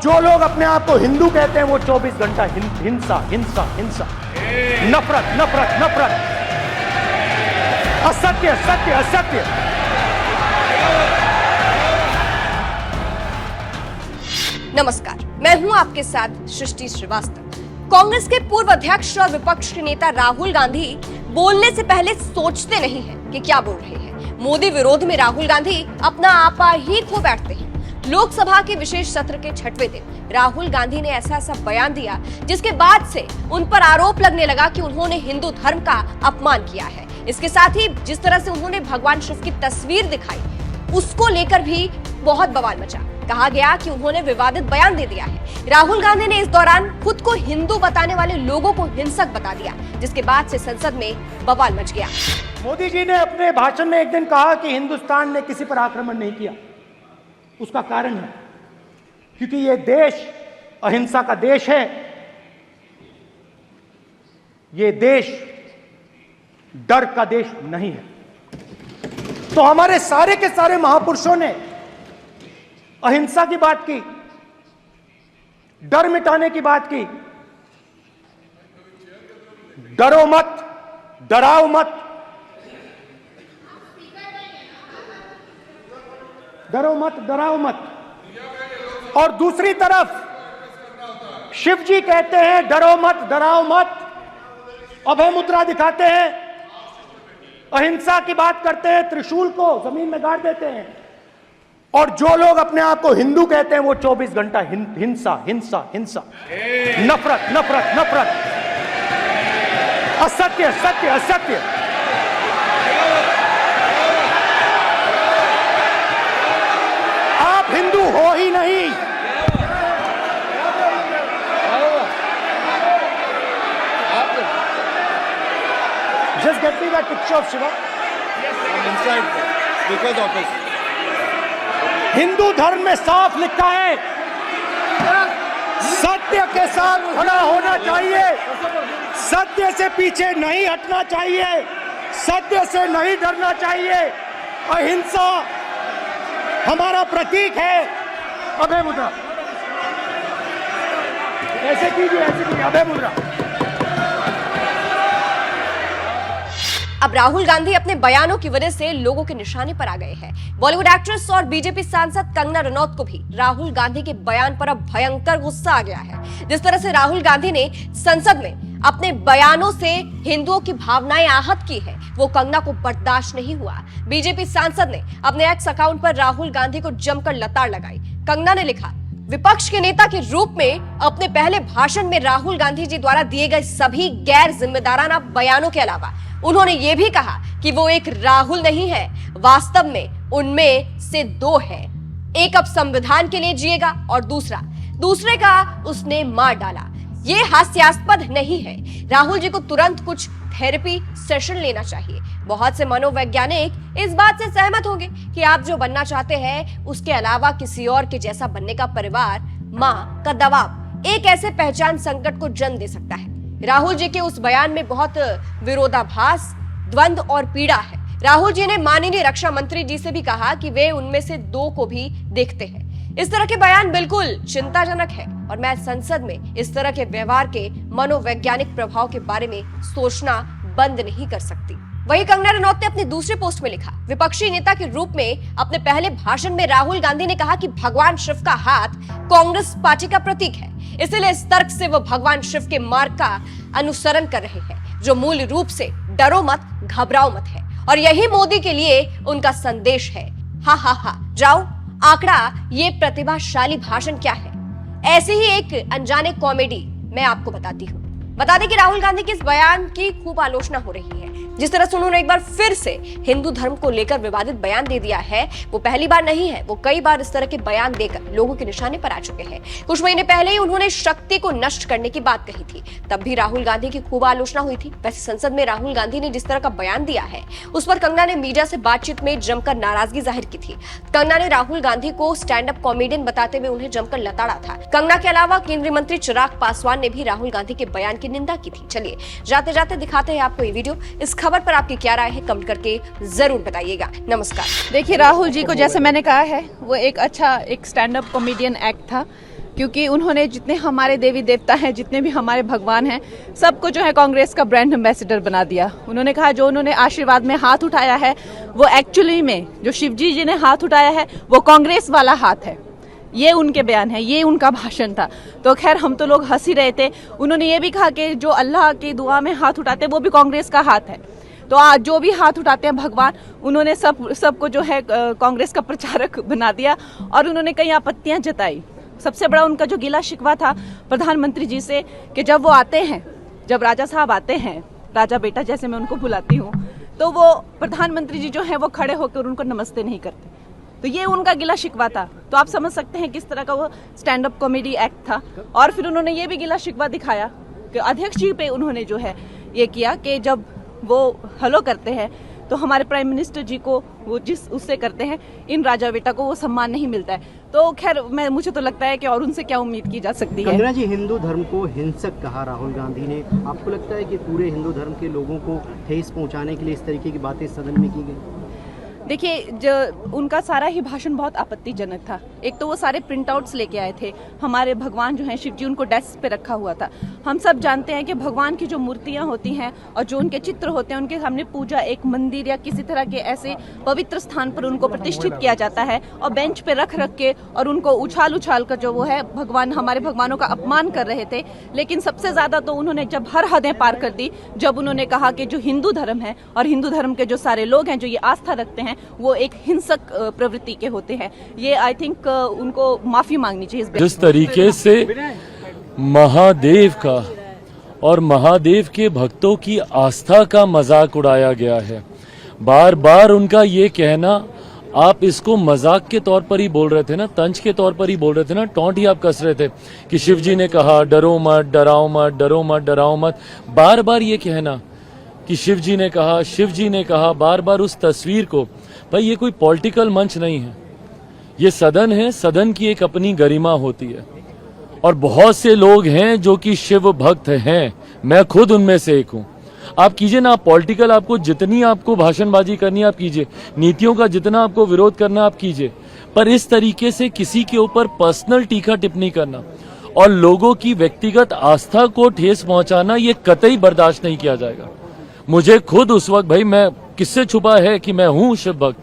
जो लोग अपने आप को हिंदू कहते हैं वो 24 घंटा हिंसा हिंसा हिंसा, नफरत नफरत नफरत, असत्य सत्य असत्य। नमस्कार, मैं हूं आपके साथ सृष्टि श्रीवास्तव। कांग्रेस के पूर्व अध्यक्ष और विपक्ष के नेता राहुल गांधी बोलने से पहले सोचते नहीं हैं कि क्या बोल रहे हैं। मोदी विरोध में राहुल गांधी अपना आपा ही खो बैठते हैं। लोकसभा के विशेष सत्र के 6वें दिन राहुल गांधी ने ऐसा बयान दिया जिसके बाद से उन पर आरोप लगने लगा कि उन्होंने हिंदू धर्म का अपमान किया है। इसके साथ ही जिस तरह से उन्होंने भगवान शिव की तस्वीर दिखाई, उसको लेकर भी बहुत बवाल मचा। कहा गया कि उन्होंने विवादित बयान दे दिया है। राहुल गांधी ने इस दौरान खुद को हिंदू बताने वाले लोगों को हिंसक बता दिया, जिसके बाद से संसद में बवाल मच गया। मोदी जी ने अपने भाषण में एक दिन कहा कि हिंदुस्तान ने किसी पर आक्रमण नहीं किया। उसका कारण है क्योंकि ये देश अहिंसा का देश है। ये देश डर का देश नहीं है। तो हमारे सारे के सारे महापुरुषों ने अहिंसा की बात की, डर मिटाने की बात की। डरो मत, डराओ मत, डरो मत, डराओ मत। और दूसरी तरफ शिव जी कहते हैं डरो मत, डराओ मत, अभय मुद्रा दिखाते हैं, अहिंसा की बात करते हैं, त्रिशूल को जमीन में गाड़ देते हैं। और जो लोग अपने आप को हिंदू कहते हैं वो 24 घंटा हिंसा हिंसा हिंसा, नफरत नफरत नफरत, असत्य सत्य असत्य। आप हिंदू हो ही नहीं। Just get me that picture of Shiva. I'm inside Speaker's office. Hindu धर्म में साफ लिखा है, सत्य के साथ खड़ा होना चाहिए, सत्य से पीछे नहीं हटना चाहिए, सत्य से नहीं डरना चाहिए। अहिंसा हमारा प्रतीक है। अभय मुद्रा ऐसे कीजिए, ऐसे कीजिए, अभय मुद्रा। अब राहुल गांधी अपने बयानों की वजह से लोगों के निशाने पर आ गए हैं। बॉलीवुड एक्ट्रेस और बीजेपी सांसद कंगना रनौत को भी राहुल गांधी के बयान पर अब भयंकर गुस्सा आ गया है। जिस तरह से राहुल गांधी ने संसद में अपने बयानों से हिंदुओं की भावनाएं आहत की है, वो कंगना को बर्दाश्त नहीं हुआ। बीजेपी सांसद ने अपने एक्स अकाउंट पर राहुल गांधी को जमकर लताड़ लगाई। कंगना ने लिखा, विपक्ष के नेता के रूप में अपने पहले भाषण में राहुल गांधी जी द्वारा दिए गए सभी गैर जिम्मेदाराना बयानों के अलावा उन्होंने ये भी कहा कि वो एक राहुल नहीं है, वास्तव में उनमें से दो है। एक अब संविधान के लिए जिएगा और दूसरे का उसने मार डाला। ये हास्यास्पद नहीं है। राहुल जी को तुरंत कुछ थेरेपी सेशन लेना चाहिए। बहुत से मनोवैज्ञानिक इस बात से सहमत होंगे कि आप जो बनना चाहते हैं उसके अलावा किसी और के जैसा बनने का परिवार, माँ का दबाव एक ऐसे पहचान संकट को जन्म दे सकता है। राहुल जी के उस बयान में बहुत विरोधाभास, द्वंद्व और पीड़ा है। राहुल जी ने माननीय रक्षा मंत्री जी से भी कहा कि वे उनमें से दो को भी देखते हैं। इस तरह के बयान बिल्कुल चिंताजनक है और मैं संसद में इस तरह के व्यवहार के मनोवैज्ञानिक प्रभाव के बारे में सोचना बंद नहीं कर सकती। वहीं कंगना रनौत ने अपनी दूसरे पोस्ट में लिखा, विपक्षी नेता के रूप में अपने पहले भाषण में राहुल गांधी ने कहा कि भगवान शिव का हाथ कांग्रेस पार्टी का प्रतीक है, इसलिए इस तर्क से वो भगवान शिव के मार्ग का अनुसरण कर रहे हैं, जो मूल रूप से डरो मत, घबराओ मत है। और यही मोदी के लिए उनका संदेश है। हा हा हा, जाओ आंकड़ा, ये प्रतिभाशाली भाषण क्या है। ऐसी ही एक अनजाने कॉमेडी मैं आपको बताती हूँ। बता दें कि राहुल गांधी के इस बयान की खूब आलोचना हो रही है। जिस तरह से उन्होंने एक बार फिर से हिंदू धर्म को लेकर विवादित बयान दे दिया है, वो पहली बार नहीं है। वो कई बार इस तरह के बयान देकर लोगों के निशाने पर आ चुके हैं। कुछ महीने पहले ही उन्होंने शक्ति को नष्ट करने की बात कही थी, तब भी राहुल गांधी की खूब आलोचना हुई थी। वैसे संसद में राहुल गांधी ने जिस तरह का बयान दिया है, उस पर कंगना ने मीडिया से बातचीत में जमकर नाराजगी जाहिर की थी। कंगना ने राहुल गांधी को स्टैंड अप कॉमेडियन बताते हुए उन्हें जमकर लताड़ा था। कंगना के अलावा केंद्रीय मंत्री चिराग पासवान ने भी राहुल गांधी के बयान की निंदा की थी। चलिए जाते जाते दिखाते हैं आपको ये वीडियो। इस खबर पर आपकी क्या राय है, कमेंट करके जरूर बताइएगा। नमस्कार। देखिए, राहुल जी को जैसे मैंने कहा है, वो एक अच्छा एक स्टैंड अप कॉमेडियन एक्ट था, क्योंकि उन्होंने जितने हमारे देवी देवता हैं, जितने भी हमारे भगवान हैं, सबको जो है कांग्रेस का ब्रांड एम्बेसडर बना दिया। उन्होंने कहा जो उन्होंने आशीर्वाद में हाथ उठाया है वो एक्चुअली में जो शिवजी जी ने हाथ उठाया है वो कांग्रेस वाला हाथ है। ये उनके बयान है, ये उनका भाषण था। तो खैर हम तो लोग हंस ही रहे थे। उन्होंने ये भी कहा कि जो अल्लाह की दुआ में हाथ उठाते वो भी कांग्रेस का हाथ है। तो आज जो भी हाथ उठाते हैं भगवान, उन्होंने सबको जो है कांग्रेस का प्रचारक बना दिया और उन्होंने कई आपत्तियां जताई। सबसे बड़ा उनका जो गिला शिकवा था प्रधानमंत्री जी से कि जब वो आते हैं, जब राजा साहब आते हैं, राजा बेटा जैसे मैं उनको बुलाती हूँ, तो वो प्रधानमंत्री जी जो है वो खड़े होकर उनको नमस्ते नहीं करते। तो ये उनका गिला शिकवा था। तो आप समझ सकते हैं किस तरह का वो स्टैंड अप कॉमेडी एक्ट था। और फिर उन्होंने ये भी गिला शिकवा दिखाया कि अध्यक्ष जी पे उन्होंने जो है ये किया कि जब वो हेलो करते हैं तो हमारे प्राइम मिनिस्टर जी को वो जिस उससे करते हैं, इन राजा बेटा को वो सम्मान नहीं मिलता है। तो खैर मुझे तो लगता है कि और उनसे क्या उम्मीद की जा सकती है। कंगना जी, हिंदू धर्म को हिंसक कहा राहुल गांधी ने। आपको लगता है कि पूरे हिंदू धर्म के लोगों को ठेस पहुंचाने के लिए इस तरीके की बातें सदन में की गई? देखिए, जो उनका सारा ही भाषण बहुत आपत्तिजनक था। एक तो वो सारे प्रिंट आउट्स लेके आए थे, हमारे भगवान जो हैं शिव जी, उनको डेस्क पे रखा हुआ था। हम सब जानते हैं कि भगवान की जो मूर्तियां होती हैं और जो उनके चित्र होते हैं, उनके सामने पूजा एक मंदिर या किसी तरह के ऐसे पवित्र स्थान पर उनको प्रतिष्ठित किया जाता है और बेंच पे रख के और उनको उछाल कर जो वो है भगवान, हमारे भगवानों का अपमान कर रहे थे। लेकिन सबसे ज्यादा तो उन्होंने जब हर हदें पार कर दी, जब उन्होंने कहा कि जो हिंदू धर्म है और हिंदू धर्म के जो सारे लोग हैं जो ये आस्था रखते हैं वो एक हिंसक प्रवृत्ति के होते हैं। ये आई थिंक उनको माफी मांगनी चाहिए। जिस तरीके से महादेव का और महादेव के भक्तों की आस्था का मजाक उड़ाया गया है, बार बार उनका ये कहना, आप इसको मजाक के तौर पर ही बोल रहे थे ना, तंज के तौर पर ही बोल रहे थे ना, टॉन्ट ही आप कस रहे थे कि शिव जी ने कहा डरो मत, डराओ मत, डरो मत, डराओ मत। बार बार ये कहना कि शिव जी ने कहा, शिव जी ने कहा, बार बार उस तस्वीर को, भाई ये कोई पॉलिटिकल मंच नहीं है, ये सदन है। सदन की एक अपनी गरिमा होती है और बहुत से लोग हैं जो कि शिव भक्त हैं, मैं खुद उनमें से एक हूं। आप कीजिए ना, पॉलिटिकल, आपको जितनी आपको भाषणबाजी करनी है आप कीजिए, नीतियों का जितना आपको विरोध करना आप कीजिए, पर इस तरीके से किसी के ऊपर पर्सनल टीका टिप्पणी करना और लोगों की व्यक्तिगत आस्था को ठेस पहुंचाना, ये कतई बर्दाश्त नहीं किया जाएगा। मुझे खुद उस वक्त, भाई मैं किससे छुपा है कि मैं हूं शिव भक्त,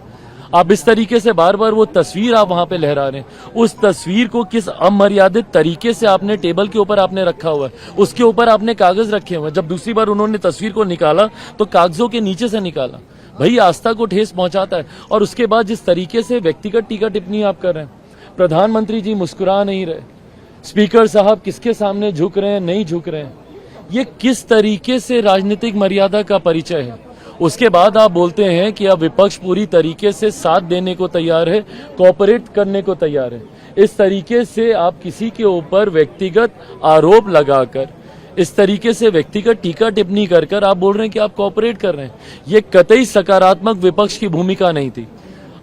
आप इस तरीके से बार बार वो तस्वीर आप वहां पे लहरा रहे हैं, उस तस्वीर को किस अमर्यादित तरीके से आपने टेबल के ऊपर आपने रखा हुआ है, उसके ऊपर आपने कागज रखे हुए हैं। जब दूसरी बार उन्होंने तस्वीर को निकाला तो कागजों के नीचे से निकाला, भाई आस्था को ठेस पहुंचाता है। और उसके बाद जिस तरीके से व्यक्तिगत टीका टिप्पणी आप कर रहे हैं, प्रधानमंत्री जी मुस्कुरा नहीं रहे, स्पीकर साहब किसके सामने झुक रहे हैं, नहीं झुक रहे हैं, ये किस तरीके से राजनीतिक मर्यादा का परिचय है। उसके बाद आप बोलते हैं कि अब विपक्ष पूरी तरीके से साथ देने को तैयार है, कोऑपरेट करने को तैयार है। इस तरीके से आप किसी के ऊपर व्यक्तिगत आरोप लगाकर, इस तरीके से व्यक्तिगत टीका टिप्पणी कर आप बोल रहे हैं कि आप कोऑपरेट कर रहे हैं, ये कतई सकारात्मक विपक्ष की भूमिका नहीं थी।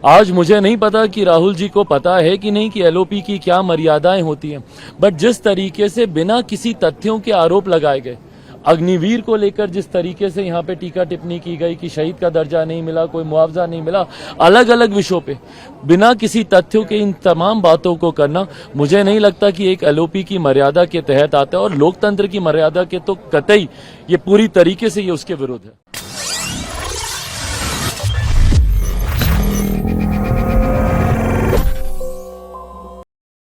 आज मुझे नहीं पता कि राहुल जी को पता है कि नहीं कि एलओपी की क्या मर्यादाएं होती हैं, बट जिस तरीके से बिना किसी तथ्यों के आरोप लगाए गए, अग्निवीर को लेकर जिस तरीके से यहाँ पे टीका टिप्पणी की गई कि शहीद का दर्जा नहीं मिला, कोई मुआवजा नहीं मिला, अलग अलग विषयों पे बिना किसी तथ्यों के इन तमाम बातों को करना, मुझे नहीं लगता कि एक एलओपी की मर्यादा के तहत आता है और लोकतंत्र की मर्यादा के तो कतई ये पूरी तरीके से ये उसके विरुद्ध है।